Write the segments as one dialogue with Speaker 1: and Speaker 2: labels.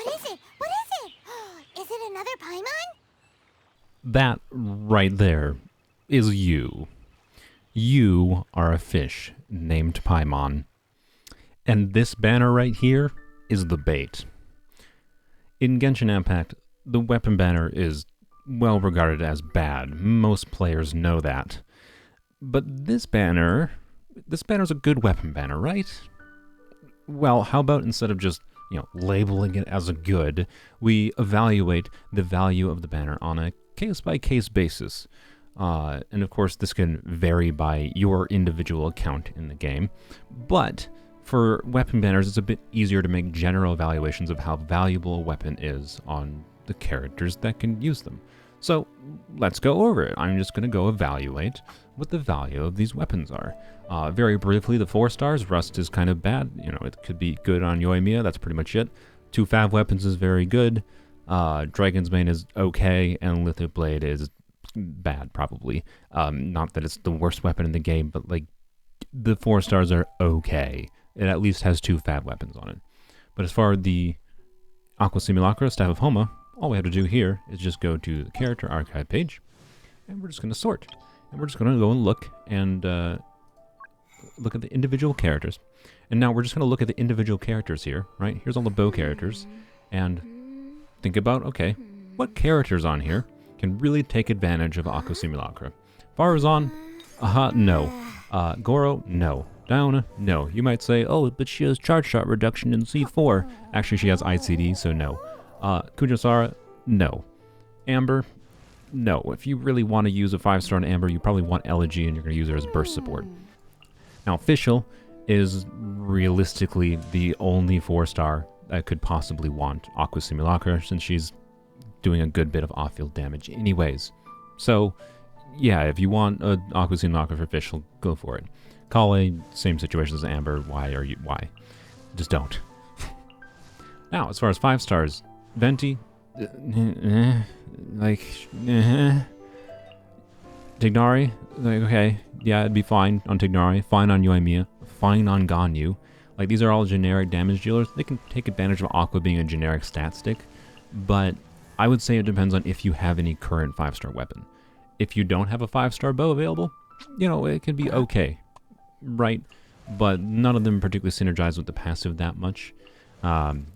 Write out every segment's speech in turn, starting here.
Speaker 1: What is it? What is it? Is it another Paimon?
Speaker 2: That right there is you. You are a fish named Paimon. And this banner right here is the bait. In Genshin Impact, the weapon banner is well regarded as bad. Most players know that. But this banner's a good weapon banner, right? Well, how about instead of just, labeling it as a good, we evaluate the value of the banner on a case-by-case basis. And of course, this can vary by your individual account in the game. But for weapon banners, it's a bit easier to make general evaluations of how valuable a weapon is on the characters that can use them. So let's go over it. I'm just going to go evaluate what the value of these weapons are. Very briefly, the 4 stars, Rust is kind of bad. It could be good on Yoimiya, that's pretty much it. 2 Fav weapons is very good. Dragon's Mane is okay, and Lithic Blade is bad, probably. Not that it's the worst weapon in the game, but the 4 stars are okay. It at least has 2 Fav weapons on it. But as far as the Aqua Simulacra, Staff of Homa, all we have to do here is just go to the character archive page, and we're just going to sort. And we're just going to go and look at the individual characters. And now we're just going to look at the individual characters here, right? Here's all the bow characters. And think about, okay, what characters on here can really take advantage of Aqua Simulacra? Farazan, no. Goro, no. Diona, no. You might say, oh, but she has charge shot reduction in C4. Actually, she has ICD, so no. Kujasara, no. Amber, no. If you really want to use a 5-star on Amber, you probably want Elegy, and you're going to use her as burst support. Now, Fischl is realistically the only 4-star that could possibly want Aqua Simulacra, since she's doing a good bit of off-field damage anyways. So, yeah, if you want an Aqua Simulacra for Fischl, go for it. Kale, same situation as Amber. Why? Just don't. Now, as far as 5 stars, Venti, Tignari, okay, yeah, it'd be fine on Tignari, fine on Yoimiya, fine on Ganyu. These are all generic damage dealers. They can take advantage of Aqua being a generic stat stick, but I would say it depends on if you have any current 5-star weapon. If you don't have a 5-star bow available, it can be okay, right? But none of them particularly synergize with the passive that much. And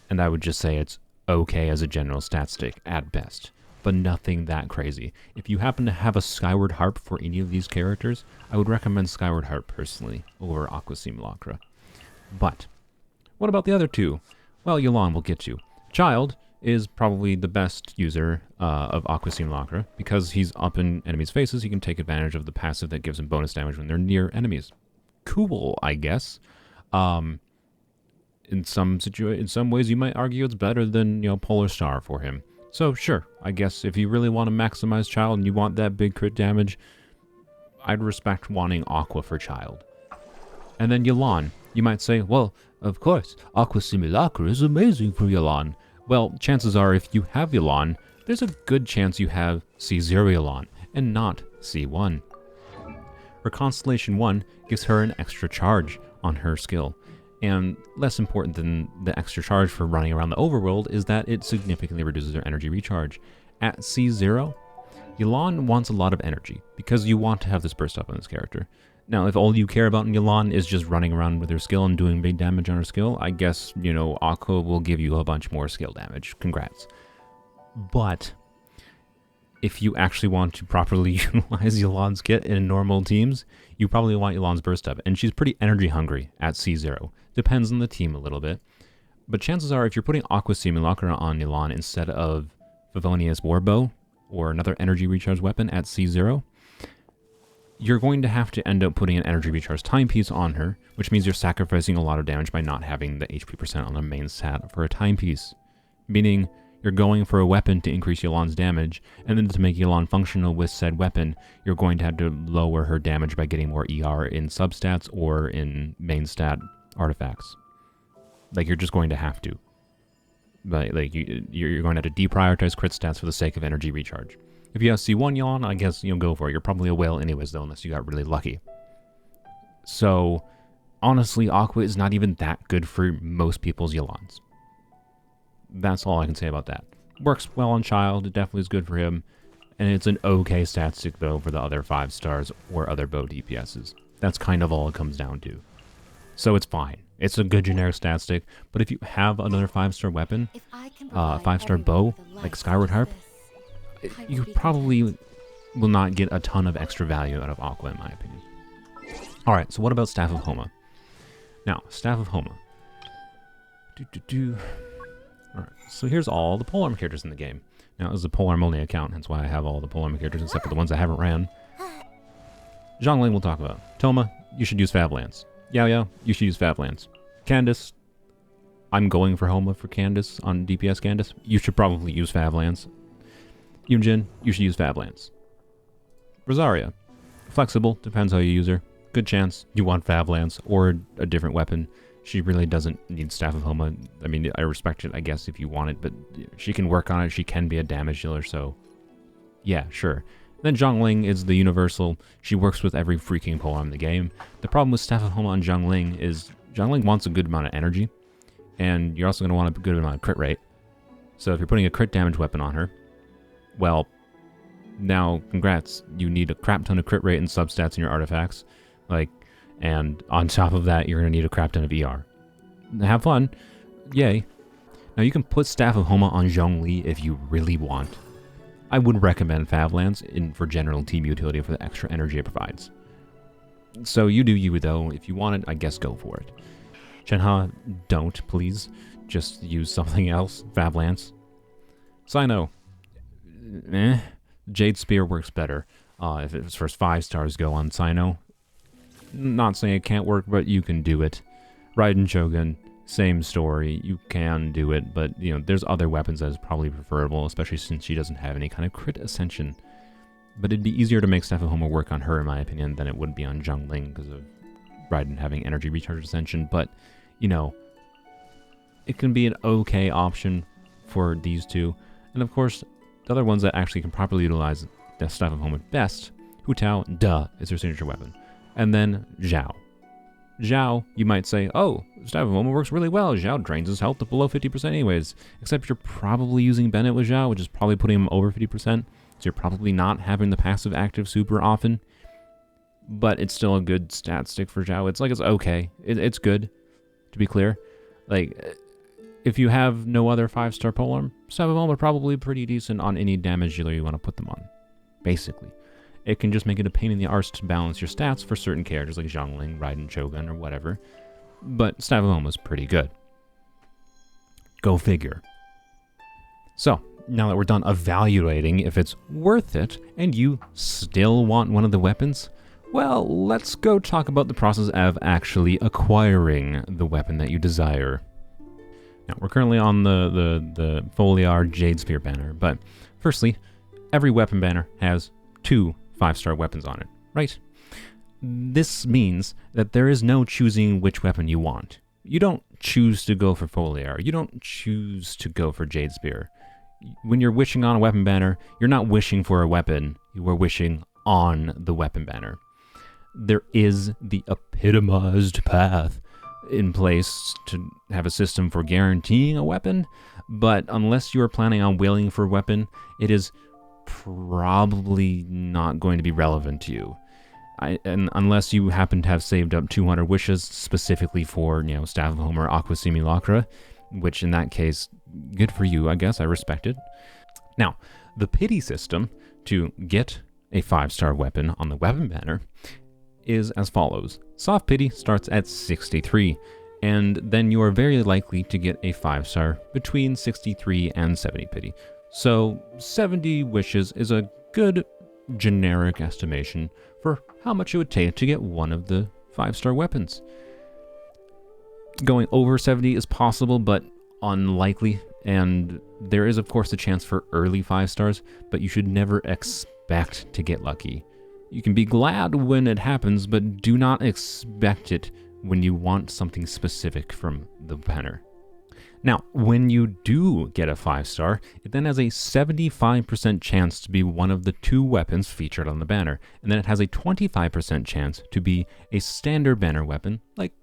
Speaker 2: I would just say it's okay as a general stat stick at best, but nothing that crazy. If you happen to have a Skyward Harp for any of these characters, I would recommend Skyward Harp personally over Aqua Simulacra. But what about the other 2? Well, Yelan will get you. Child is probably the best user of Aqua Simulacra because he's up in enemies' faces. He can take advantage of the passive that gives him bonus damage when they're near enemies. Cool, I guess. In some ways, you might argue it's better than Polar Star for him. So sure, I guess if you really want to maximize Child and you want that big crit damage, I'd respect wanting Aqua for Child. And then Yelan, you might say, well, of course, Aqua Simulacra is amazing for Yelan. Well, chances are if you have Yelan, there's a good chance you have C0 Yelan and not C1. Her Constellation 1 gives her an extra charge on her skill. And less important than the extra charge for running around the overworld is that it significantly reduces her energy recharge. At C0, Yelan wants a lot of energy because you want to have this burst up on this character. Now, if all you care about in Yelan is just running around with her skill and doing big damage on her skill, I guess, Aqua will give you a bunch more skill damage. Congrats. But if you actually want to properly utilize Yelan's kit in normal teams, you probably want Yelan's burst up. And she's pretty energy hungry at C0. Depends on the team a little bit. But chances are, if you're putting Aqua Simulacra on Yelan instead of Favonius Warbow or another energy recharge weapon at C0, you're going to have to end up putting an energy recharge timepiece on her, which means you're sacrificing a lot of damage by not having the HP percent on the main stat for a timepiece. Meaning, you're going for a weapon to increase Yelan's damage, and then to make Yelan functional with said weapon, you're going to have to lower her damage by getting more ER in substats or in main stat artifacts. You're just going to have to. You're going to have to deprioritize crit stats for the sake of energy recharge. If you have C1 Yelan, I guess you'll go for it. You're probably a whale anyways, though, unless you got really lucky. So, honestly, Aqua is not even that good for most people's Yelans. That's all I can say about that. Works well on Child, it definitely is good for him, and it's an okay stat stick, though, for the other 5 stars or other bow DPSs. That's kind of all it comes down to. So it's fine. It's a good generic stat stick, but if you have another 5-star weapon, 5-star bow, like Skyward Harp, you probably will not get a ton of extra value out of Aqua, in my opinion. Alright, so what about Staff of Homa? Now, Staff of Homa. Alright, so here's all the polearm characters in the game. Now, this is a polearm only account, hence why I have all the polearm characters except for the ones I haven't ran. Zhongling we'll talk about. Toma, you should use Favlance. Yao Yao, you should use Favlance. Candace, I'm going for Homa for Candace on DPS Candace. You should probably use Favlance. Yunjin, you should use Favlance. Rosaria, flexible, depends how you use her. Good chance you want Favlance or a different weapon. She really doesn't need Staff of Homa. I mean, I respect it, I guess, if you want it, but she can work on it. She can be a damage dealer, so yeah, sure. Then Zhongling is the universal. She works with every freaking polearm in the game. The problem with Staff of Homa on Zhongling is Zhongling wants a good amount of energy, and you're also going to want a good amount of crit rate. So if you're putting a crit damage weapon on her, well, now, congrats. You need a crap ton of crit rate and substats in your artifacts. And on top of that, you're going to need a crap ton of ER. Have fun. Yay. Now, you can put Staff of Homa on Zhongli if you really want. I would recommend Favlance for general team utility for the extra energy it provides. So you do you, though. If you want it, I guess go for it. Shenhe, don't, please. Just use something else. Favlance. Sino. Jade Spear works better. If its first 5 stars go on Sino. Not saying it can't work, but you can do it. Raiden Shogun, same story. You can do it, but there's other weapons that is probably preferable, especially since she doesn't have any kind of crit ascension. But it'd be easier to make Staff of Homa work on her, in my opinion, than it would be on Zhongling because of Raiden having energy recharge ascension. But it can be an okay option for these two. And of course, the other ones that actually can properly utilize the Staff of Homa best, Hu Tao, duh, is her signature weapon. And then Zhao. Zhao, you might say, oh, Staff of Homa works really well. Zhao drains his health to below 50% anyways. Except you're probably using Bennett with Zhao, which is probably putting him over 50%. So you're probably not having the passive active super often. But it's still a good stat stick for Zhao. It's okay. It's good, to be clear. If you have no other 5-star polearm, Staff of Homa are probably pretty decent on any damage dealer you want to put them on. Basically. It can just make it a pain in the arse to balance your stats for certain characters like Zhongling, Raiden Shogun, or whatever. But Staff of Homa is pretty good. Go figure. So, now that we're done evaluating if it's worth it, and you still want one of the weapons, well, let's go talk about the process of actually acquiring the weapon that you desire. Now, we're currently on the Foliar Jade Sphere banner, but firstly, every weapon banner has 2 5-star weapons on it, right? This means that there is no choosing which weapon you want. You don't choose to go for Foliar. You don't choose to go for Jade Spear. When you're wishing on a weapon banner, you're not wishing for a weapon. You are wishing on the weapon banner. There is the epitomized path in place to have a system for guaranteeing a weapon, but unless you are planning on wailing for a weapon, it is probably not going to be relevant to you. And unless you happen to have saved up 200 wishes specifically for, Staff of Homa or Aqua Simulacra, which in that case, good for you, I guess. I respect it. Now, the pity system to get a 5-star weapon on the weapon banner is as follows. Soft pity starts at 63, and then you are very likely to get a 5-star between 63 and 70 pity. So 70 wishes is a good generic estimation for how much it would take to get one of the 5-star weapons. Going over 70 is possible, but unlikely, and there is of course a chance for early 5 stars, but you should never expect to get lucky. You can be glad when it happens, but do not expect it when you want something specific from the banner. Now, when you do get a 5-star, it then has a 75% chance to be one of the 2 weapons featured on the banner, and then it has a 25% chance to be a standard banner weapon, like,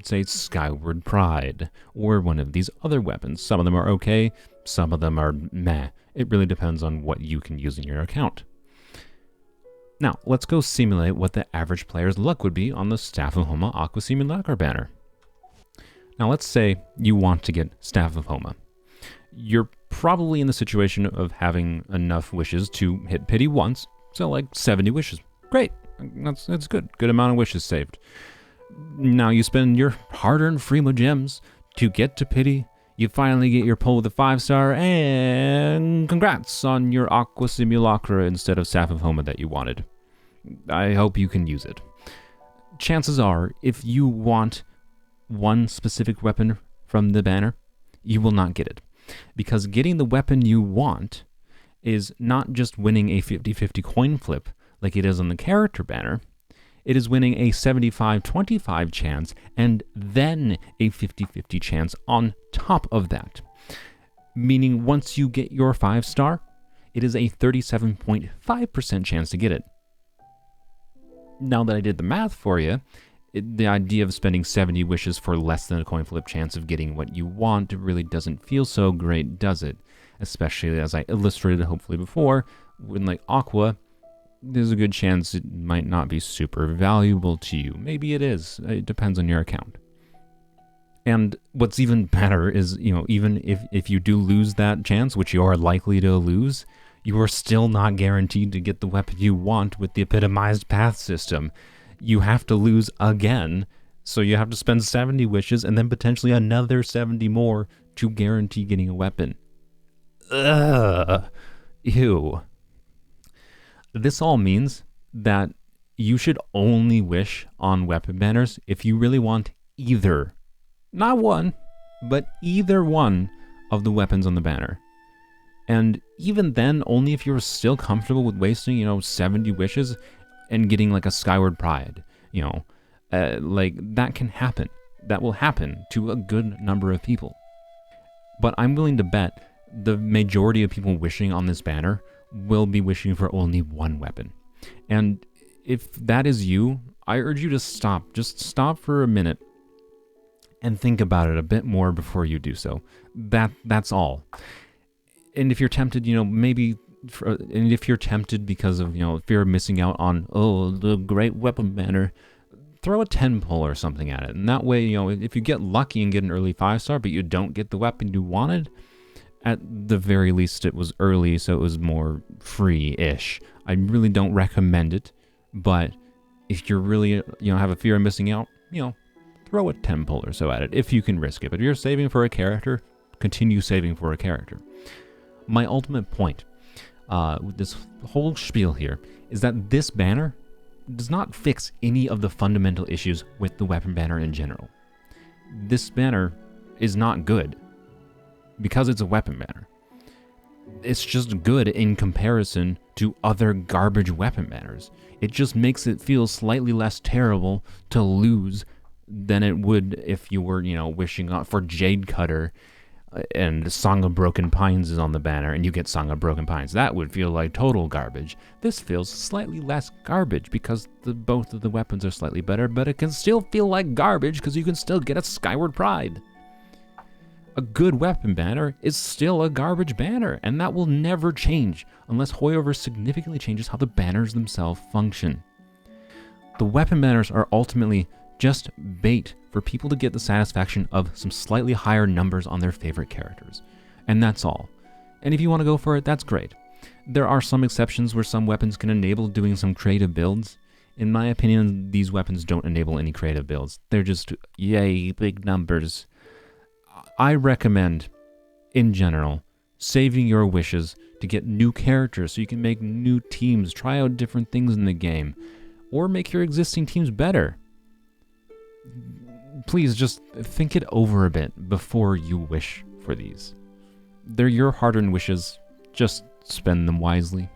Speaker 2: say Skyward Pride, or one of these other weapons. Some of them are okay, some of them are meh. It really depends on what you can use in your account. Now, let's go simulate what the average player's luck would be on the Staff of Homa Aqua Simulacra banner. Now let's say you want to get Staff of Homa. You're probably in the situation of having enough wishes to hit pity once, so like 70 wishes. Great, that's good. Good amount of wishes saved. Now you spend your hard-earned Freema gems to get to pity. You finally get your pull with a 5-star, and congrats on your Aqua Simulacra instead of Staff of Homa that you wanted. I hope you can use it. Chances are, if you want one specific weapon from the banner, you will not get it. Because getting the weapon you want is not just winning a 50-50 coin flip like it is on the character banner, it is winning a 75-25 chance and then a 50-50 chance on top of that. Meaning once you get your 5-star, it is a 37.5% chance to get it. Now that I did the math for you, the idea of spending 70 wishes for less than a coin flip chance of getting what you want really doesn't feel so great, does it? Especially as I illustrated hopefully before, when like Aqua, there's a good chance it might not be super valuable to you. Maybe it is. It depends on your account. And what's even better is, even if you do lose that chance, which you are likely to lose, you are still not guaranteed to get the weapon you want with the epitomized path system. You have to lose again, so you have to spend 70 wishes and then potentially another 70 more to guarantee getting a weapon. Ugh. Ew. This all means that you should only wish on weapon banners if you really want either, not one, but either one of the weapons on the banner. And even then, only if you're still comfortable with wasting, 70 wishes and getting like a Skyward Pride, like that can happen. That will happen to a good number of people. But I'm willing to bet the majority of people wishing on this banner will be wishing for only one weapon. And if that is you, I urge you to stop. Just stop for a minute and think about it a bit more before you do so. That's all. And if you're tempted, maybe... and if you're tempted because of, fear of missing out on, the great weapon banner, throw a 10 pull or something at it. And that way, if you get lucky and get an early 5-star, but you don't get the weapon you wanted, at the very least it was early, so it was more free-ish. I really don't recommend it, but if you're really, have a fear of missing out, throw a 10 pull or so at it, if you can risk it. But if you're saving for a character, continue saving for a character. My ultimate point with this whole spiel here is that this banner does not fix any of the fundamental issues with the weapon banner in general. This banner is not good because it's a weapon banner. It's just good in comparison to other garbage weapon banners. It just makes it feel slightly less terrible to lose than it would if you were, wishing for Jade Cutter and Song of Broken Pines is on the banner and you get Song of Broken Pines. That would feel like total garbage. This feels slightly less garbage because both of the weapons are slightly better, but it can still feel like garbage because you can still get a Skyward Pride. A good weapon banner is still a garbage banner, and that will never change unless Hoyoverse significantly changes how the banners themselves function. The weapon banners are ultimately just bait for people to get the satisfaction of some slightly higher numbers on their favorite characters. And that's all. And if you want to go for it, that's great. There are some exceptions where some weapons can enable doing some creative builds. In my opinion, these weapons don't enable any creative builds. They're just, yay, big numbers. I recommend, in general, saving your wishes to get new characters so you can make new teams, try out different things in the game, or make your existing teams better. Please just think it over a bit before you wish for these. They're your hard-earned wishes. Just spend them wisely.